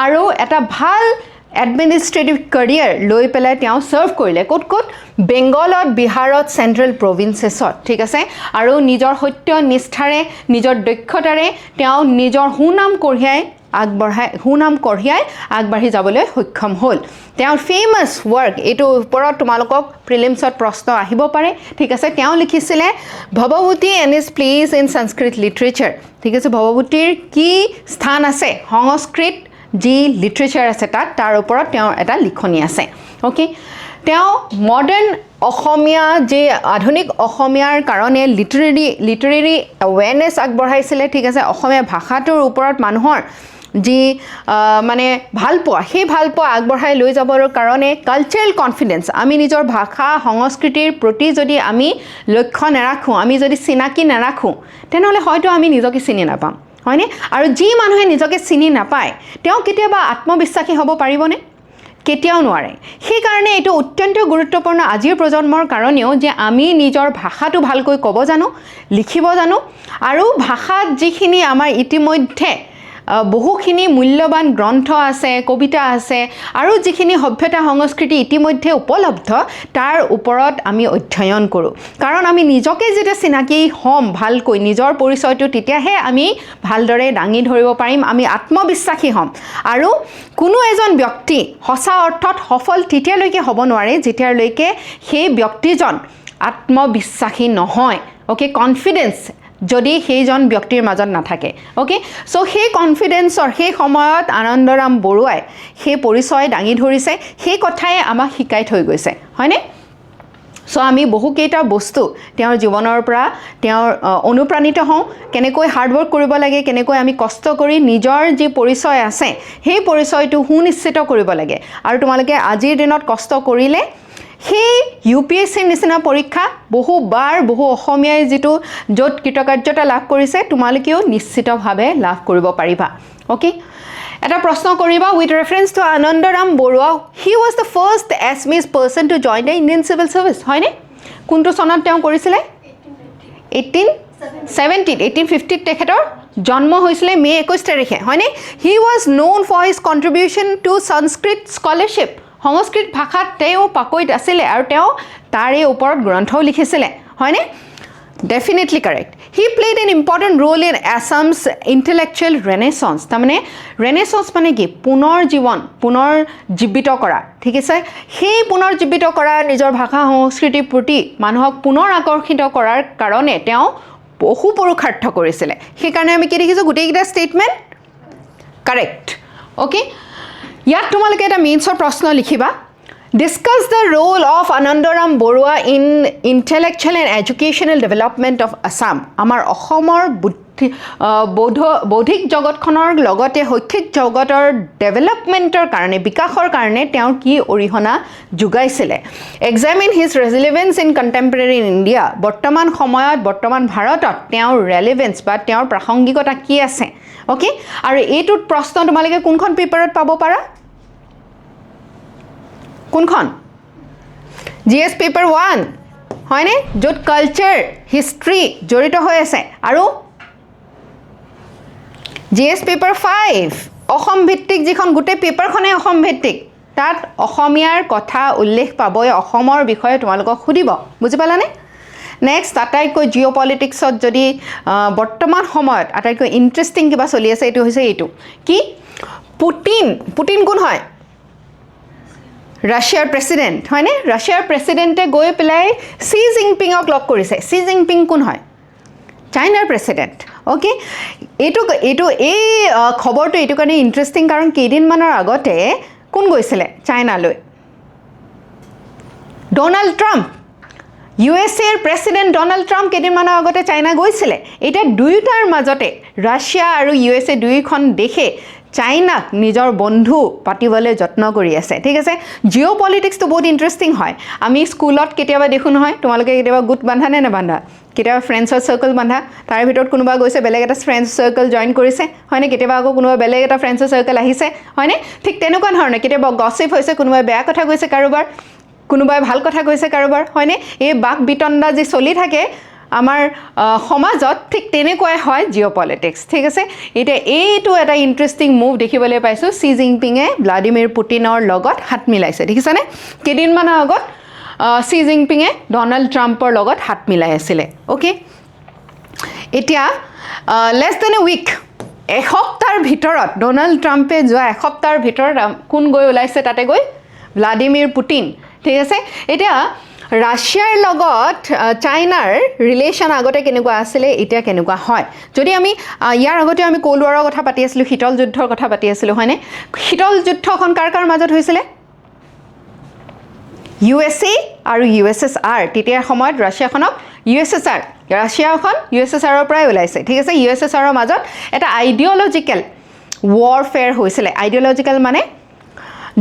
আৰু এটা ভাল এডমিনিষ্ট্ৰেটিভ কেৰিয়াৰ লৈ পেলাই তেওঁ চাৰ্ভ কৰিলে ক'ত বেংগলত বিহাৰত চেণ্ট্ৰেল প্ৰভিন্সেছত ঠিক আছে আৰু নিজৰ সত্য নিষ্ঠাৰে নিজৰ দক্ষতাৰে তেওঁ নিজৰ সুনাম কঢ়িয়াই আগবাঢ়ি যাবলৈ সক্ষম হ'ল তেওঁৰ ফেমাছ ৱৰ্ক এইটো ওপৰত তোমালোকক প্ৰিলিমছত প্ৰশ্ন আহিব পাৰে ঠিক আছে তেওঁ লিখিছিলে Bhavabhuti and is place in Sanskrit literature ঠিক আছে ভৱভূতিৰ কি স্থান আছে সংস্কৃত যি লিটাৰেচাৰ আছে তাৰ ওপৰত তেওঁৰ এটা লিখনি আছে অ'কে তেওঁ মডাৰ্ণ অসমীয়া যে আধুনিক অসমীয়াৰ কাৰণে লিটাৰেৰী এৱেৰনেছ আগবঢ়াইছিলে ঠিক আছে অসমীয়া ভাষাটোৰ ওপৰত মানুহৰ যি মানে ভালপোৱা সেই ভালপোৱা আগবঢ়াই লৈ যাবৰ কাৰণে কালচাৰেল কনফিডেন্স আমি নিজৰ ভাষা সংস্কৃতিৰ প্ৰতি যদি আমি লক্ষ্য নাৰাখোঁ আমি যদি চিনাকি নাৰাখোঁ তেনেহ'লে হয়তো আমি নিজকে চিনি নাপাম হয়নে আৰু যি মানুহে নিজকে চিনি নাপায় তেওঁ কেতিয়াবা আত্মবিশ্বাসী হ'ব পাৰিবনে কেতিয়াও নোৱাৰে সেইকাৰণে এইটো অত্যন্ত গুৰুত্বপূৰ্ণ আজিৰ প্ৰজন্মৰ কাৰণেও যে আমি নিজৰ ভাষাটো ভালকৈ ক'ব জানো লিখিব জানো আৰু ভাষাত যিখিনি আমাৰ ইতিমধ্যে বহুখিনি মূল্যৱান গ্ৰন্থ আছে কবিতা আছে আৰু যিখিনি সভ্যতা সংস্কৃতি ইতিমধ্যে উপলব্ধ তাৰ ওপৰত আমি অধ্যয়ন কৰোঁ কাৰণ আমি নিজকে যেতিয়া চিনাকি হ'ম ভালকৈ নিজৰ পৰিচয়টো তেতিয়াহে আমি ভালদৰে দাঙি ধৰিব পাৰিম আমি আত্মবিশ্বাসী হ'ম আৰু কোনো এজন ব্যক্তি সঁচা অৰ্থত সফল তেতিয়ালৈকে হ'ব নোৱাৰে যেতিয়ালৈকে সেই ব্যক্তিজন আত্মবিশ্বাসী নহয় অ'কে কনফিডেন্স যদি সেইজন ব্যক্তিৰ মাজত নাথাকে অ'কে চ' সেই কনফিডেন্সৰ সেই সময়ত আনন্দৰাম বৰুৱাই সেই পৰিচয় দাঙি ধৰিছে সেই কথাই আমাক শিকাই থৈ গৈছে হয়নে সো আমি বহুকেইটা বস্তু তেওঁৰ জীৱনৰ পৰা তেওঁৰ অনুপ্ৰাণিত হওঁ কেনেকৈ হাৰ্ড ৱৰ্ক কৰিব লাগে কেনেকৈ আমি কষ্ট কৰি নিজৰ যি পৰিচয় আছে সেই পৰিচয়টো সুনিশ্চিত কৰিব লাগে আৰু তোমালোকে আজিৰ দিনত কষ্ট কৰিলে সেই UPSCৰ নিচিনা পৰীক্ষা বহুবাৰ বহু অসমীয়াই যিটো য'ত কৃতকাৰ্যতা লাভ কৰিছে তোমালোকেও নিশ্চিতভাৱে লাভ কৰিব পাৰিবা ওকে এটা প্ৰশ্ন কৰিবা with reference to Anandaram Barua he was the first Assamese person to join the Indian civil service হয়নে কোনটো চনত তেওঁ কৰিছিলে 1850 তেখেতৰ জন্ম হৈছিলে মে 21 তাৰিখে হয়নে he was known for his contribution to Sanskrit scholarship Sanskrit ভাষাত তেওঁ পাকৈত আছিলে আৰু তেওঁ তাৰে ওপৰত গ্ৰন্থও লিখিছিলে হয়নে Definitely correct. He played an important role in Assam's intellectual renaissance. তাৰমানে renaissance মানে কি পুনৰ জীৱন পুনৰ জীৱিত কৰা ঠিক আছে সেই পুনৰ জীৱিত কৰা নিজৰ ভাষা সংস্কৃতিৰ প্ৰতি মানুহক পুনৰ আকৰ্ষিত কৰাৰ কাৰণে তেওঁ বহু পুৰুষাৰ্থ কৰিছিলে সেইকাৰণে আমি কি দেখিছোঁ গোটেইকেইটা ষ্টেটমেণ্ট কাৰেক্ট অ'কে ইয়াত তোমালোকে এটা মেইনছৰ প্ৰশ্ন লিখিবা Discuss the role of Anandaram Borua in intellectual and educational development of Assam. আমাৰ অসমৰ বৌদ্ধিক জগতখনৰ লগতে শৈক্ষিক জগতৰ ডেভেলপমেণ্টৰ কাৰণে বিকাশৰ কাৰণে তেওঁ কি অৰিহণা যোগাইছিলে Examine his relevance in contemporary India. বৰ্তমান সময়ত বৰ্তমান ভাৰতত তেওঁৰ ৰেলেভেন্স বা তেওঁৰ প্ৰাসংগিকতা কি আছে অ'কে আৰু এইটোত প্ৰশ্ন তোমালোকে কোনখন পেপাৰত পাব পাৰা কোনখন GS পেপাৰ 1 হয়নে য'ত কালচাৰ হিষ্ট্ৰী জড়িত হৈ আছে আৰু GS পেপাৰ 5 অসম ভিত্তিক যিখন গোটেই পেপাৰখনে অসম ভিত্তিক তাত অসমীয়াৰ কথা উল্লেখ পাবই অসমৰ বিষয়ে তোমালোকক সুধিব বুজি পালানে নেক্সট আটাইতকৈ জিঅ' পলিটিক্সত যদি বৰ্তমান সময়ত আটাইতকৈ ইণ্টাৰেষ্টিং কিবা চলি আছে এইটো হৈছে এইটো কি পুটিন কোন হয় ৰাছিয়াৰ প্ৰেসিডেন্ট হয়নে ৰাছিয়াৰ প্ৰেসিডেন্টে গৈ পেলাই সি জিনপিঙক লগ কৰিছে সি জিনপিং কোন হয় চাইনাৰ প্ৰেসিডেন্ট ওকে এইটো এই খবৰটো এইটো কাৰণে ইণ্টাৰেষ্টিং কাৰণ কেইদিনমানৰ আগতে কোন গৈছিলে চাইনালৈ ডোনাল্ড ট্ৰাম্প USAৰ প্ৰেসিডেন্ট ডোনাল্ড ট্ৰাম্প কেইদিনমানৰ আগতে চাইনা গৈছিলে এটা দুয়োটাৰ মাজতে ৰাছিয়া আৰু USA দুইখন দেশে চাইনাক নিজৰ বন্ধু পাতিবলৈ যত্ন কৰি আছে ঠিক আছে জিঅ' পলিটিক্সটো বহুত ইণ্টাৰেষ্টিং হয় আমি স্কুলত কেতিয়াবা দেখো নহয় তোমালোকে কেতিয়াবা গোট বান্ধা নে নাবান্ধা কেতিয়াবা ফ্ৰেণ্ডছৰ চাৰ্কল বান্ধা তাৰ ভিতৰত কোনোবা গৈছে বেলেগ এটা ফ্ৰেণ্ডছ চাৰ্কল জইন কৰিছে হয়নে কেতিয়াবা আকৌ কোনোবা বেলেগ এটা ফ্ৰেণ্ডছৰ চাৰ্কল আহিছে হয়নে ঠিক তেনেকুৱা ধৰণে কেতিয়াবা গছিপ হৈছে কোনোবাই বেয়া কথা কৈছে কাৰোবাৰ কোনোবাই ভাল কথা কৈছে কাৰোবাৰ হয়নে এই বাক বিতণ্ডা যি চলি থাকে আমাৰ সমাজত ঠিক তেনেকুৱাই হয় জিঅ' পলিটিক্স ঠিক আছে এতিয়া এইটো এটা ইণ্টাৰেষ্টিং মুভ দেখিবলৈ পাইছোঁ সি জিনপিঙে ভ্লাডিমিৰ পুটিনৰ লগত হাত মিলাইছে দেখিছানে কেইদিনমানৰ আগত সি জিনপিঙে ডোনাল্ড ট্ৰাম্পৰ লগত হাত মিলাই আছিলে অ'কে এতিয়া লেছ দেন এ উইক এসপ্তাহৰ ভিতৰত ডোনাল্ড ট্ৰাম্পে যোৱা এসপ্তাহৰ ভিতৰত কোন গৈ ওলাইছে তাতে গৈ ভ্লাডিমিৰ পুটিন ঠিক আছে এতিয়া ৰাছিয়াৰ লগত চাইনাৰ ৰিলেশ্যন আগতে কেনেকুৱা আছিলে এতিয়া কেনেকুৱা হয় যদি আমি ইয়াৰ আগতে আমি কোল্ড ৱাৰৰ কথা পাতি আছিলোঁ শীতল যুদ্ধৰ কথা পাতি আছিলোঁ হয়নে শীতল যুদ্ধখন কাৰ মাজত হৈছিলে USA আৰু USSR তেতিয়াৰ সময়ত ৰাছিয়াখনক USSR ৰাছিয়াখন USSRৰ পৰাই ওলাইছে ঠিক আছে USSRৰ মাজত এটা আইডিঅলজিকেল ৱাৰফেয়াৰ হৈছিলে আইডিঅলজিকেল মানে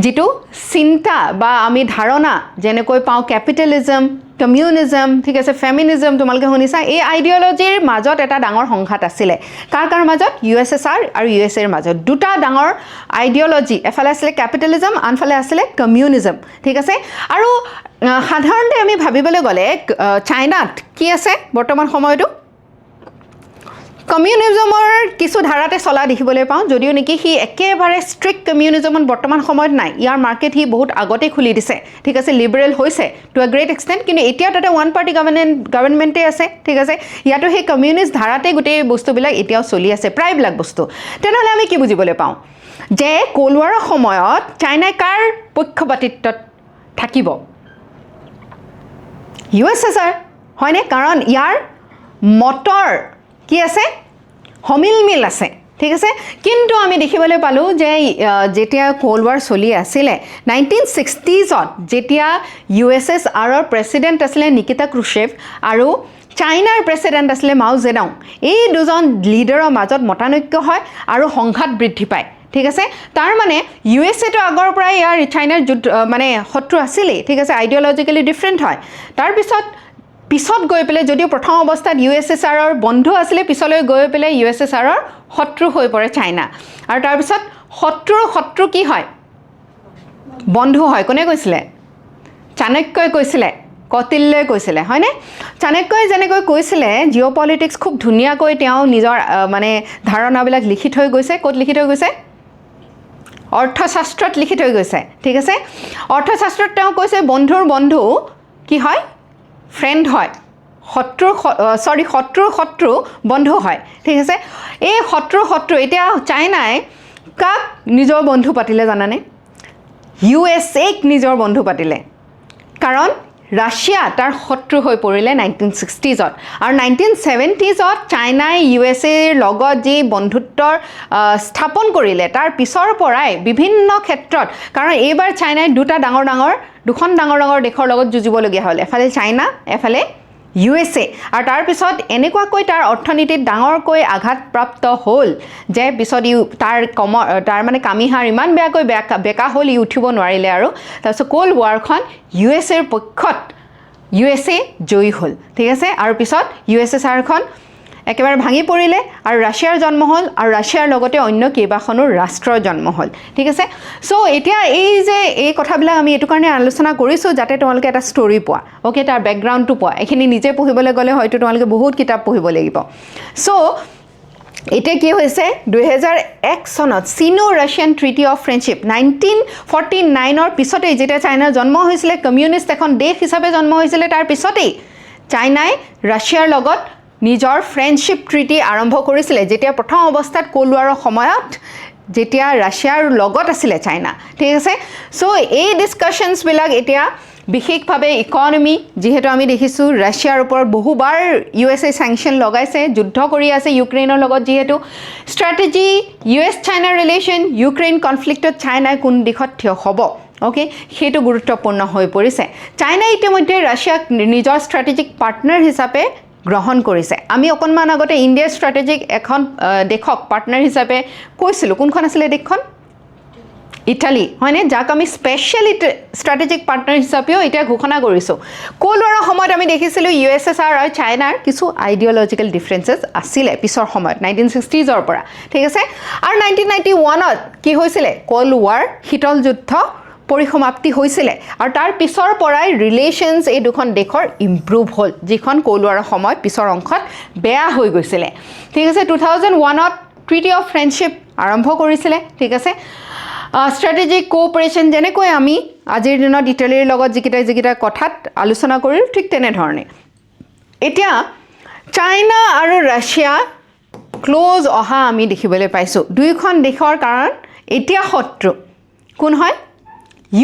যিটো চিন্তা বা আমি ধাৰণা যেনেকৈ পাওঁ কেপিটেলিজম কমিউনিজম ঠিক আছে ফেমিনিজম তোমালোকে শুনিছা এই আইডিঅলজিৰ মাজত এটা ডাঙৰ সংঘাত আছিলে কাৰ মাজত USSR আৰু USAৰ মাজত দুটা ডাঙৰ আইডিঅলজি এফালে আছিলে কেপিটেলিজম আনফালে আছিলে কমিউনিজম ঠিক আছে আৰু সাধাৰণতে আমি ভাবিবলৈ গ'লে চাইনাত কি আছে বৰ্তমান সময়তো কমিউনিজমৰ কিছু ধাৰাতে চলা দেখিবলৈ পাওঁ যদিও নেকি সি একেবাৰে ষ্ট্ৰিক্ট কমিউনিজমত বৰ্তমান সময়ত নাই ইয়াৰ মাৰ্কেট সি বহুত আগতে খুলি দিছে ঠিক আছে লিবাৰেল হৈছে টু আ গ্ৰেট এক্সটেণ্ট কিন্তু এতিয়া তাতে ওৱান পাৰ্টি গভৰ্ণমেণ্টে আছে ঠিক আছে ইয়াতো সেই কমিউনিষ্ট ধাৰাতে গোটেই বস্তুবিলাক এতিয়াও চলি আছে প্ৰায়বিলাক বস্তু তেনেহ'লে আমি কি বুজিবলৈ পাওঁ যে কোল্ড ৱাৰৰ সময়ত চাইনাই কাৰ পক্ষপাতিত্বত থাকিব USSR হয়নে কাৰণ ইয়াৰ মটৰ কি আছে হমিল মিল আছে ঠিক আছে কিন্তু আমি দেখিবলৈ পালোঁ যে যেতিয়া কোল্ড ৱাৰ চলি আছিলে 1960sত যেতিয়া USSRৰ প্ৰেছিডেণ্ট আছিলে নিকিতা ক্ৰুশ্বেভ আৰু চাইনাৰ প্ৰেছিডেণ্ট আছিলে মাও জেডং এই দুজন লিডাৰৰ মাজত মতানৈক্য হয় আৰু সংঘাত বৃদ্ধি পায় ঠিক আছে তাৰ মানে USA টো আগৰ পৰাই ইয়াৰ চাইনাৰ যুদ্ধ মানে শত্ৰু আছিলেই ঠিক আছে আইডিঅলজিক্যালি ডিফাৰেণ্ট হয় তাৰ পিছত গৈ পেলাই যদিও প্ৰথম অৱস্থাত USSRৰ বন্ধু আছিলে পিছলৈ গৈ পেলাই USSRৰ শত্ৰু হৈ পৰে চাইনা আৰু তাৰ পিছত শত্ৰু কি হয় বন্ধু হয় কোনে কৈছিলে চাণক্যই কৈছিলে কৌটিল্যই কৈছিলে হয়নে চাণক্যই যেনেকৈ কৈছিলে জিঅ'পলিটিক্স খুব ধুনীয়াকৈ তেওঁ নিজৰ মানে ধাৰণাবিলাক লিখি থৈ গৈছে ক'ত লিখি থৈ গৈছে অৰ্থশাস্ত্ৰত লিখি থৈ গৈছে ঠিক আছে অৰ্থশাস্ত্ৰত তেওঁ কৈছে বন্ধুৰ বন্ধু কি হয় ফ্ৰেণ্ড হয় শত্ৰুৰ শত্ৰু বন্ধু হয় ঠিক আছে এই শত্ৰু এতিয়া চাইনাই কাক নিজৰ বন্ধু পাতিলে জানানে USAক নিজৰ বন্ধু পাতিলে কাৰণ ৰাছিয়া তাৰ শত্ৰু হৈ পৰিলে 1960sত আৰু 1970sত চাইনাই USAৰ লগত যি বন্ধুত্বৰ স্থাপন কৰিলে তাৰ পিছৰ পৰাই বিভিন্ন ক্ষেত্ৰত কাৰণ এইবাৰ চাইনাই দুখন ডাঙৰ দেশৰ লগত যুঁজিবলগীয়া হ'ল এফালে চাইনা এফালে USA আৰু তাৰ পিছত এনেকুৱাকৈ তাৰ অৰ্থনীতিত ডাঙৰকৈ আঘাতপ্ৰাপ্ত হ'ল যে পিছত তাৰ মানে কামিহাৰ ইমান বেয়াকৈ বেকা হ'ল উঠিব নোৱাৰিলে আৰু তাৰপিছত কোল্ড ৱাৰখন USAৰ পক্ষত USA জয়ী হ'ল ঠিক আছে আৰু পিছত USSRখন একেবাৰে ভাঙি পৰিলে আৰু ৰাছিয়াৰ জন্ম হ'ল আৰু ৰাছিয়াৰ লগতে অন্য কেইবাখনো ৰাষ্ট্ৰৰ জন্ম হ'ল ঠিক আছে সো এতিয়া এই কথাবিলাক আমি এইটো কাৰণে আলোচনা কৰিছোঁ যাতে তোমালোকে এটা ষ্টৰী পোৱা ওকে তাৰ বেকগ্ৰাউণ্ডটো পোৱা এইখিনি নিজে পঢ়িবলৈ গ'লে হয়তো তোমালোকে বহুত কিতাপ পঢ়িব লাগিব সো এতিয়া কি হৈছে 2001 চনত চিনো ৰাছিয়ান ট্ৰিটি অফ ফ্ৰেণ্ডশ্বিপ 1949ৰ পিছতেই যেতিয়া চাইনাৰ জন্ম হৈছিলে কমিউনিষ্ট এখন দেশ হিচাপে জন্ম হৈছিলে তাৰ পিছতেই চাইনাই ৰাছিয়াৰ লগত নিজৰ ফ্ৰেণ্ডশ্বিপ ট্ৰিটি আৰম্ভ কৰিছিলে যেতিয়া প্ৰথম অৱস্থাত কোল্ড ৱাৰৰ সময়ত যেতিয়া ৰাছিয়াৰ লগত আছিলে চাইনা ঠিক আছে সো এই ডিছকাশ্যনছবিলাক এতিয়া বিশেষভাৱে ইকনমি যেহেতু আমি দেখিছোঁ ৰাছিয়াৰ ওপৰত বহুবাৰ USA স্যাংচন লগাইছে যুদ্ধ কৰি আছে ইউক্ৰেইনৰ লগত যেহেতু strategy US China relation Ukraine কনফ্লিক্টত চাইনাই কোন দিশত থিয় হ'ব ওকে সেইটো গুৰুত্বপূৰ্ণ হৈ পৰিছে চাইনাই ইতিমধ্যে ৰাছিয়াক নিজৰ ষ্ট্ৰেটেজিক পাৰ্টনাৰ হিচাপে গ্ৰহণ কৰিছে আমি অকণমান আগতে ইণ্ডিয়াৰ ষ্ট্ৰেটেজিক এখন দেশক পাৰ্টনাৰ হিচাপে কৈছিলোঁ কোনখন আছিলে দেশখন ইটালী হয়নে যাক আমি স্পেচিয়েল ষ্ট্ৰেটেজিক পাৰ্টনাৰ হিচাপেও এতিয়া ঘোষণা কৰিছোঁ কোল্ড ৱাৰৰ সময়ত আমি দেখিছিলোঁ USSR আৰু চাইনাৰ কিছু আইডিঅলজিকেল ডিফাৰেঞ্চেছ আছিলে পিছৰ সময়ত 1960sৰ পৰা ঠিক আছে আৰু 1991ত কি হৈছিলে কোল্ড ৱাৰ শীতল যুদ্ধ পৰিসমাপ্তি হৈছিলে আৰু তাৰ পিছৰ পৰাই ৰিলেশ্যনছ এই দুখন দেশৰ ইম্প্ৰুভ হ'ল যিখন কোল্ড ৱাৰৰ সময়ত পিছৰ অংশত বেয়া হৈ গৈছিলে ঠিক আছে 2001ত ট্ৰিটি অফ ফ্ৰেণ্ডশ্বিপ আৰম্ভ কৰিছিলে ঠিক আছে ষ্ট্ৰেটেজিক কোঅপাৰেশ্যন যেনেকৈ আমি আজিৰ দিনত ইটালীৰ লগত যিকেইটা কথাত আলোচনা কৰিলোঁ ঠিক তেনেধৰণে এতিয়া চাইনা আৰু ৰাছিয়া ক্ল'জ অহা আমি দেখিবলৈ পাইছোঁ দুয়োখন দেশৰ কাৰণ এতিয়া শত্ৰু কোন হয়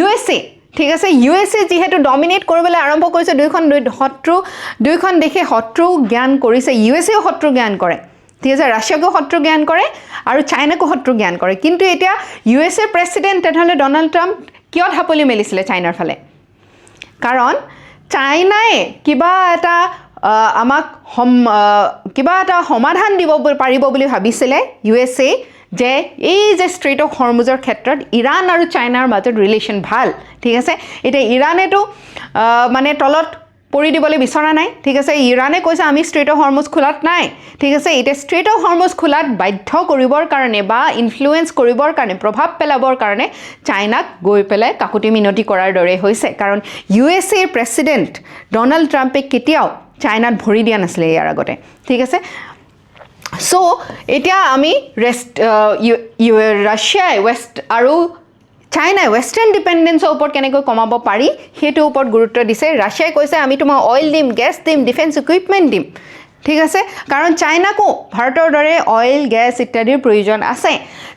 USA ঠিক আছে USA যেহেতু ডমিনেট কৰিবলৈ আৰম্ভ কৰিছে দুয়োখন দেশে শত্ৰু জ্ঞান কৰিছে USAও শত্ৰু জ্ঞান কৰে ঠিক আছে ৰাছিয়াকো শত্ৰু জ্ঞান কৰে আৰু চাইনাকো শত্ৰু জ্ঞান কৰে কিন্তু এতিয়া USA প্ৰেছিডেণ্ট তেনেহ'লে ডনাল্ড ট্ৰাম্প কিয় ঢাপলি মেলিছিলে চাইনাৰ ফালে কাৰণ চাইনাই কিবা এটা সমাধান দিব পাৰিব বুলি ভাবিছিলে USA যে এই যে ষ্ট্ৰেইট অফ হৰমুজৰ ক্ষেত্ৰত ইৰাণ আৰু চাইনাৰ মাজত ৰিলেশ্যন ভাল ঠিক আছে এতিয়া ইৰাণেতো মানে তলত পৰি দিবলৈ বিচৰা নাই ঠিক আছে ইৰাণে কৈছে আমি ষ্ট্ৰেইট অফ হৰমুজ খোলাত নাই ঠিক আছে এতিয়া ষ্ট্ৰেইট অফ হৰমুজ খোলাত বাধ্য কৰিবৰ কাৰণে বা ইনফ্লুৱেঞ্চ কৰিবৰ কাৰণে প্ৰভাৱ পেলাবৰ কাৰণে চাইনাক গৈ পেলাই কাকুতি মিনতি কৰাৰ দৰে হৈছে কাৰণ USAৰ প্ৰেছিডেণ্ট ডনাল্ড ট্ৰাম্পে কেতিয়াও চাইনাত ভৰি দিয়া নাছিলে ইয়াৰ আগতে ঠিক আছে সো এতিয়া আমি ৰাছিয়াই ৱেষ্ট আৰু চাইনাই ৱেষ্টাৰ্ণ ডিপেণ্ডেঞ্চৰ ওপৰত কেনেকৈ কমাব পাৰি সেইটোৰ ওপৰত গুৰুত্ব দিছে ৰাছিয়াই কৈছে আমি তোমাক অইল দিম গেছ দিম ডিফেন্স ইকুইপমেণ্ট দিম ঠিক আছে কাৰণ চাইনাকো ভাৰতৰ দৰে অইল গ্যাস ইত্যাদিৰ প্ৰয়োজন আছে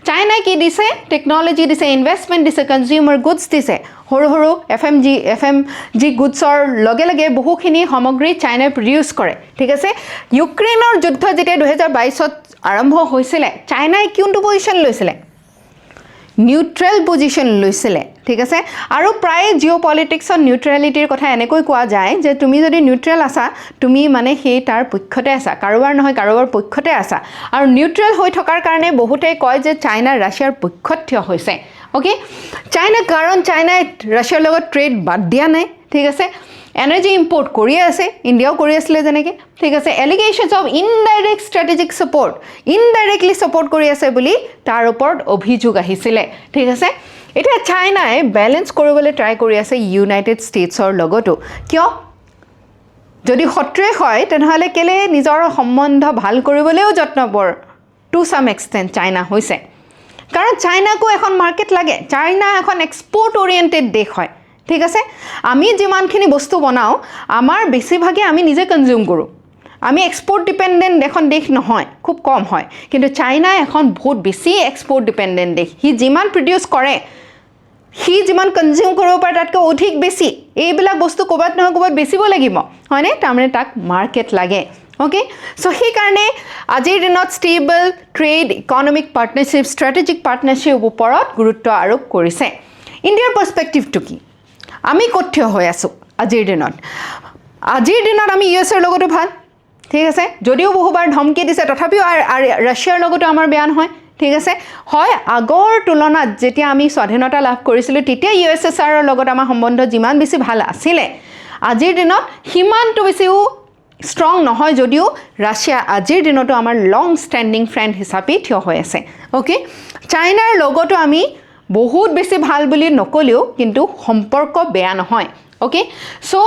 চাইনাই কি দিছে টেকনলজি দিছে ইনভেষ্টমেন্ট দিছে কনজিউমাৰ গুডছ দিছে সৰু সৰু এফএমজি গুডছৰ লগে লগে বহুখিনি সামগ্ৰী চাইনাই প্ৰডিউচ কৰে ঠিক আছে ইউক্ৰেইনৰ যুদ্ধ যেতিয়া 2022ত আৰম্ভ হৈছিল চাইনাই কোনটো পজিশন লৈছিল নিউট্ৰেল পজিশন লৈছিল ঠিক আছে আৰু প্ৰায় জিঅ'পলিটিক্সৰ নিউট্ৰেলিটিৰ কথা এনেকৈ কোৱা যায় যে তুমি যদি নিউট্ৰেল আছা তুমি মানে সেই তাৰ পক্ষতে আছা কাৰোবাৰ নহয় কাৰোবাৰ পক্ষতে আছা আৰু নিউট্ৰেল হৈ থকাৰ কাৰণে বহুতে কয় যে চাইনা ৰাছিয়াৰ পক্ষত থিয় হৈছে ওকে চাইনা কাৰণ চাইনাই ৰাছিয়াৰ লগত ট্ৰেড বাদ দিয়া নাই ঠিক আছে এনাৰ্জি ইম্পোৰ্ট কৰি আছে ইণ্ডিয়াও কৰি আছিল যেনেকৈ ঠিক আছে allegations of indirect strategic support indirectly support কৰি আছে বুলি তাৰ ওপৰত অভিযোগ আহিছিল ঠিক আছে এতিয়া চাইনাই বেলেন্স কৰিবলৈ ট্ৰাই কৰি আছে ইউনাইটেড ষ্টেটছৰ লগতো কিয় যদি শত্ৰুৱে হয় তেনেহ'লে কেলে নিজৰ সম্বন্ধ ভাল কৰিবলৈও যত্নপৰ টু সাম এক্সটেন্ট চাইনা হৈছে কাৰণ চাইনাকো এখন মাৰ্কেট লাগে চাইনা এখন এক্সপোৰ্ট ওৰিয়েণ্টেড দেশ হয় ঠিক আছে আমি যিমানখিনি বস্তু বনাও আমাৰ বেছিভাগে আমি নিজে কনজিউম কৰোঁ আমি এক্সপোৰ্ট ডিপেন্ডেন্ট এখন দেশ নহয় খুব কম হয় কিন্তু চাইনা এখন বহুত বেছি এক্সপোৰ্ট ডিপেন্ডেন্ট দেশ হি যিমান প্ৰডিউচ কৰে হি যিমান কনজিউম কৰিব পাৰে তাতকৈ অধিক বেছি এইবিলাক বস্তু ক'বাত নহয় ক'বাত বেচিব লাগিব হয়নে তাৰমানে তাক মাৰ্কেট লাগে ওকে সো সেই কাৰণে আজিৰ দিনত stable trade economic partnership strategic partnership ওপৰত গুৰুত্ব আৰোপ কৰিছে ইণ্ডিয়াৰ পাৰ্সপেক্টিভটো কি আমি কঠ্য হৈ আছো আজিৰ দিনত আমি ইউএছৰ লগতো ভাল ঠিক আছে যদিও বহুবাৰ ধমকি দিছে তথাপিও ৰাছিয়াৰ লগতো আমাৰ বেয়া নহয় ঠিক আছে হয় আগৰ তুলনাত যেতিয়া আমি স্বাধীনতা লাভ কৰিছিলোঁ তেতিয়া ইউএছএছআৰৰ লগত আমাৰ সম্বন্ধ যিমান বেছি ভাল আছিল আজিৰ দিনত সিমানটো বেছিও ষ্ট্ৰং নহয় যদিও ৰাছিয়া আজিৰ দিনতো আমাৰ লং ষ্টেণ্ডিং ফ্ৰেণ্ড হিচাপে থিয় হৈ আছে ওকে চাইনাৰ লগতো আমি বহুত বেছি ভাল বুলি নকলেও কিন্তু সম্পৰ্ক বেয়া নহয় ওকে সো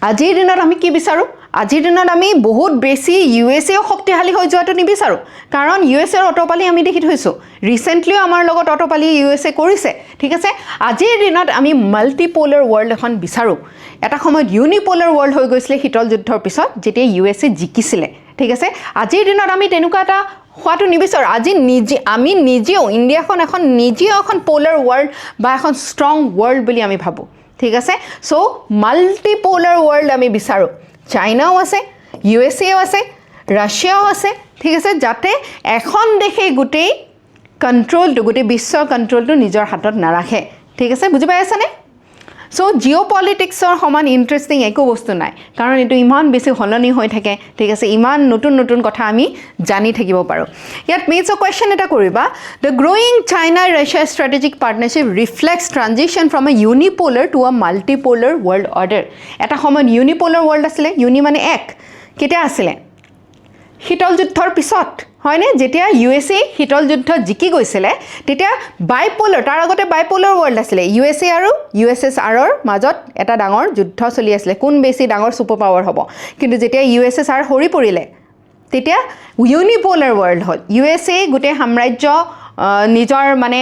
আজিৰ দিনত আমি কি বিচাৰো আজিৰ দিনত আমি বহুত বেছি ইউএছএও শক্তিশালী হৈ যোৱাটো নিবিচাৰো কাৰণ ইউএছএৰ অটপালি আমি দেখি থৈছো ৰিসেন্টলি আমাৰ লগত অটপালি ইউএছএ কৰিছে ঠিক আছে আজিৰ দিনত আমি মাল্টিপোলাৰ ওয়াৰ্ল্ড এখন বিচাৰো এটা সময়ত ইউনিপোলাৰ ওয়াৰ্ল্ড হৈ গৈছিল শীতল যুদ্ধৰ পিছত যেতিয়া ইউএছএ জিকিছিলে ঠিক আছে আজিৰ দিনত আমি তেনেকুৱা এটা হোৱাটো নিবিচাৰো আজি আমি নিজেও ইণ্ডিয়াখন এখন নিজেও এখন পোলাৰ ওয়াৰ্ল্ড বা এখন ষ্ট্ৰং ওয়াৰ্ল্ড বুলি আমি ভাবো ঠিক আছে সো মাল্টিপোলাৰ ওয়াৰ্ল্ড আমি বিচাৰো চাইনাও আছে ইউএছএও আছে ৰাছিয়াও আছে ঠিক আছে যাতে এখন দেশে গোটেই কন্ট্ৰোলটো গোটেই বিশ্বৰ কন্ট্ৰোলটো নিজৰ হাতত নাৰাখে ঠিক আছে বুজি পাই আছানে সো জিঅ'পলিটিক্সৰ সমান ইণ্টাৰেষ্টিং একো বস্তু নাই কাৰণ এইটো ইমান বেছি হলনি হৈ থাকে ঠিক আছে ইমান নতুন নতুন কথা আমি জানি থাকিব পাৰোঁ ইয়াত মেইনছ কুৱেশ্যন এটা কৰিবা the growing China Russia strategic partnership reflects transition from a unipolar to a multipolar world order এটা সময়ত ইউনিপোলাৰ ৱৰ্ল্ড আছিলে ইউনি মানে এক কেতিয়া আছিলে শীতল যুদ্ধৰ পিছত হয়নে যেতিয়া ইউএছএ শীতল যুদ্ধ জিকি গৈছিলে তেতিয়া বাইপোলাৰ তাৰ আগতে বাইপোলাৰ ৱৰ্ল্ড আছিলে ইউএছএ আৰু ইউএছএছআৰৰ মাজত এটা ডাঙৰ যুদ্ধ চলি আছিলে কোন বেছি ডাঙৰ সুপাৰ পাৱাৰ হ'ব কিন্তু যেতিয়া ইউএছএছআৰ হৰি পৰিলে তেতিয়া ইউনিপোলাৰ ৱৰ্ল্ড হ'ল ইউএছএ গোটেই সাম্ৰাজ্য নিজৰ মানে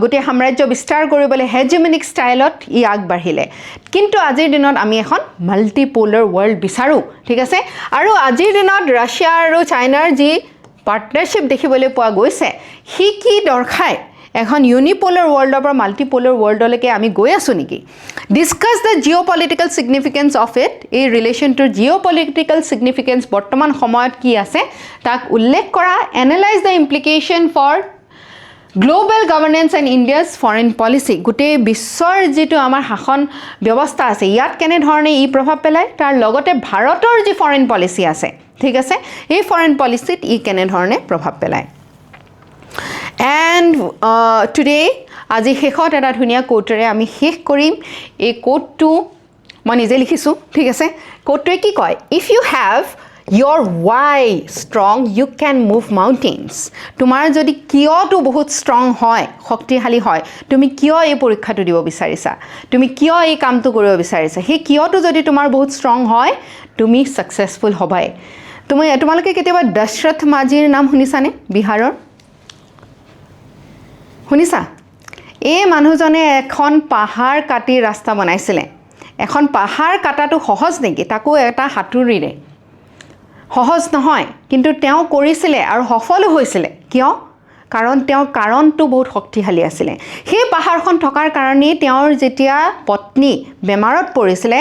গোটেই সাম্ৰাজ্য বিস্তাৰ কৰিবলৈ হেজেমনিক ষ্টাইলত ই আগবাঢ়িলে কিন্তু আজিৰ দিনত আমি এখন মাল্টিপোলাৰ ৱৰ্ল্ড বিচাৰো ঠিক আছে আৰু আজিৰ দিনত ৰাছিয়া আৰু চাইনাৰ যি পাৰ্টনাৰশ্বিপ দেখিবলৈ পোৱা গৈছে হি কি দৰ্শায় এখন ইউনিপোলাৰ ৱৰ্ল্ডৰ পৰা মাল্টিপোলাৰ ৱৰ্ল্ডলৈকে আমি গৈ আছো নেকি discuss the geopolitical significance of it এই ৰিলেশ্যনটোৰ জিঅ'পলিটিকেল সিগনিফিকেন্স বৰ্তমান সময়ত কি আছে তাক উল্লেখ কৰা analyse the implication for global governance and India's foreign policy গোটেই বিশ্বৰ যিটো আমাৰ শাসন ব্যৱস্থা আছে ইয়াত কেনেধৰণে ই প্ৰভাৱ পেলায় তাৰ লগতে ভাৰতৰ যি ফৰেইন পলিচি আছে ঠিক আছে এই ফৰেইন পলিচিত ই কেনেধৰণে প্ৰভাৱ পেলায় এণ্ড টুডে আজি শেষত এটা ধুনীয়া কোটেৰে আমি শেষ কৰিম এই কোটটো মই নিজে লিখিছোঁ ঠিক আছে কোটটোৱে কি কয় if you have your why strong you can move mountains তোমাৰ যদি কিয়টো বহুত ষ্ট্ৰং হয় শক্তিশালী হয় তুমি কিয় এই পৰীক্ষাটো দিব বিচাৰিছা তুমি কিয় এই কামটো কৰিব বিচাৰিছা সেই কিয়টো যদি তোমাৰ বহুত ষ্ট্ৰং হয় তুমি সাকসেসফুল হ'বাই তোমালোকে কেতিয়াবা দশৰথ মাঝিৰ নাম শুনিছানে বিহাৰৰ শুনিছা এই মানুহজনে এখন পাহাৰ কাটি ৰাস্তা বনাইছিলে এখন পাহাৰ কাটাটো সহজ নেকি তাকো এটা হাতুৰিৰে সহজ নহয় কিন্তু তেওঁ কৰিছিলে আৰু সফলো হৈছিলে কিয় কাৰণ তেওঁৰ কাৰণটো বহুত শক্তিশালী আছিলে সেই পাহাৰখন থকাৰ কাৰণেই তেওঁৰ যেতিয়া পত্নী বেমাৰত পৰিছিলে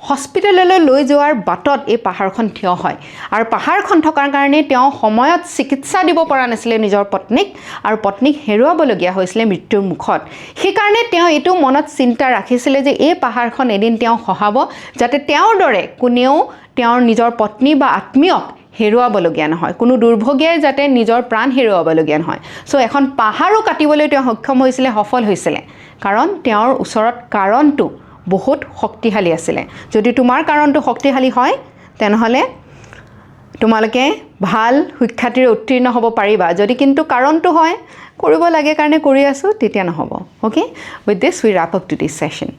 হস্পিটেললৈ লৈ যোৱাৰ বাটত এই পাহাৰখন থিয় হয় আৰু পাহাৰখন থকাৰ কাৰণে তেওঁ সময়ত চিকিৎসা দিব পৰা নাছিলে নিজৰ পত্নীক আৰু পত্নীক হেৰুৱাবলগীয়া হৈছিলে মৃত্যুৰ মুখত সেইকাৰণে তেওঁ এইটো মনত চিন্তা ৰাখিছিলে যে এই পাহাৰখন এদিন তেওঁ খহাব যাতে তেওঁৰ দৰে কোনেও তেওঁৰ নিজৰ পত্নী বা আত্মীয়ক হেৰুৱাবলগীয়া নহয় কোনো দুৰ্ভগীয়াই যাতে নিজৰ প্ৰাণ হেৰুৱাবলগীয়া নহয় সো এখন পাহাৰো কাটিবলৈ তেওঁ সক্ষম হৈছিলে সফল হৈছিলে কাৰণ তেওঁৰ ওচৰত কাৰণটো বহুত শক্তিশালী আছিলে যদি তোমাৰ কাৰণটো শক্তিশালী হয় তেনেহলে তোমালোকে ভাল সুখ্যাতিৰে উত্তীৰ্ণ হ'ব পাৰিবা যদি কিন্তু কাৰণটো হয় কৰিব লাগে কাৰণে কৰি আছো তেতিয়া নহব okay with this we wrap up today's session